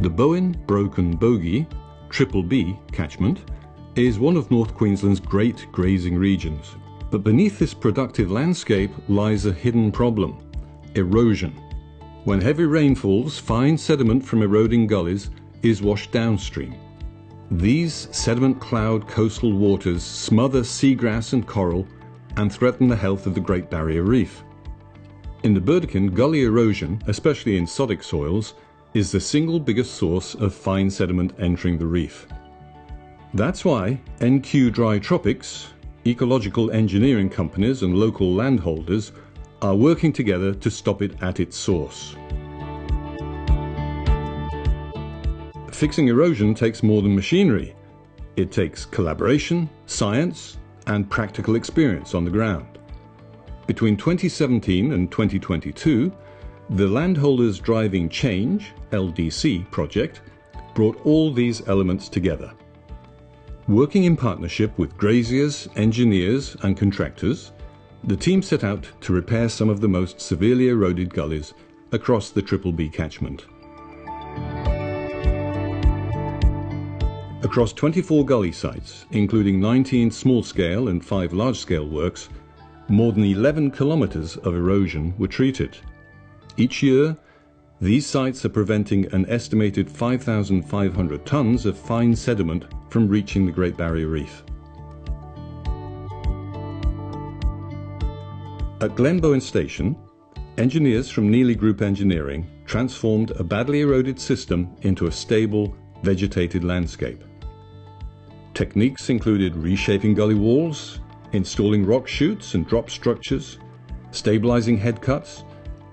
The Bowen Broken Bogie, Triple B catchment, is one of North Queensland's great grazing regions. But beneath this productive landscape lies a hidden problem: erosion. When heavy rain falls, fine sediment from eroding gullies is washed downstream. These sediment cloud coastal waters smother seagrass and coral and threaten the health of the Great Barrier Reef. In the Burdekin, gully erosion, especially in sodic soils, is the single biggest source of fine sediment entering the reef. That's why NQ Dry Tropics, ecological engineering companies and local landholders are working together to stop it at its source. Fixing erosion takes more than machinery. It takes collaboration, science, and practical experience on the ground. Between 2017 and 2022, the Landholders Driving Change (LDC) project brought all these elements together. Working in partnership with graziers, engineers, and contractors, the team set out to repair some of the most severely eroded gullies across the Triple B catchment. Across 24 gully sites, including 19 small-scale and 5 large-scale works, more than 11 kilometers of erosion were treated. Each year, these sites are preventing an estimated 5,500 tons of fine sediment from reaching the Great Barrier Reef. At Bowen Station, engineers from Neely Group Engineering transformed a badly eroded system into a stable, vegetated landscape. Techniques included reshaping gully walls, installing rock chutes and drop structures, stabilizing head cuts,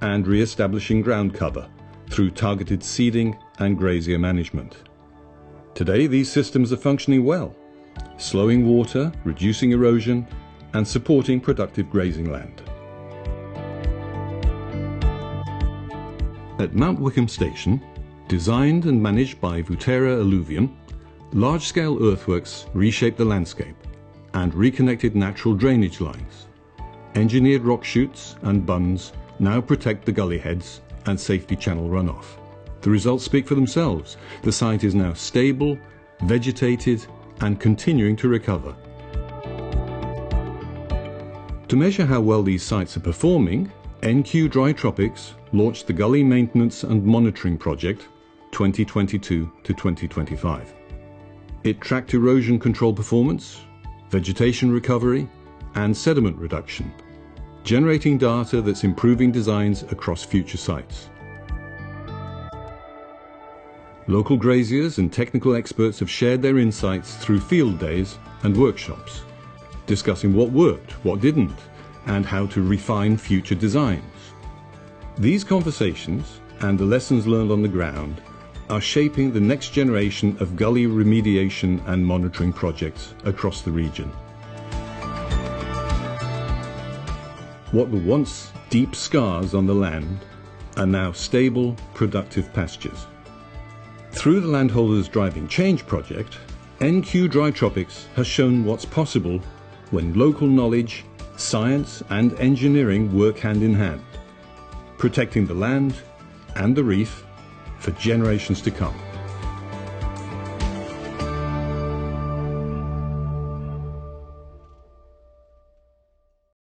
and re-establishing ground cover through targeted seeding and grazier management. Today, these systems are functioning well, slowing water, reducing erosion, and supporting productive grazing land. At Mount Wickham Station, designed and managed by Vutera Alluvium, large-scale earthworks reshaped the landscape and reconnected natural drainage lines. Engineered rock chutes and bunds now protect the gully heads and safety channel runoff. The results speak for themselves. The site is now stable, vegetated, and continuing to recover. To measure how well these sites are performing, NQ Dry Tropics launched the Gully Maintenance and Monitoring project 2022 to 2025. It tracked erosion control performance, vegetation recovery, and sediment reduction, generating data that's improving designs across future sites. Local graziers and technical experts have shared their insights through field days and workshops, discussing what worked, what didn't, and how to refine future designs. These conversations and the lessons learned on the ground are shaping the next generation of gully remediation and monitoring projects across the region. What were once deep scars on the land are now stable, productive pastures. Through the Landholders Driving Change project, NQ Dry Tropics has shown what's possible when local knowledge, science and engineering work hand in hand, protecting the land and the reef for generations to come.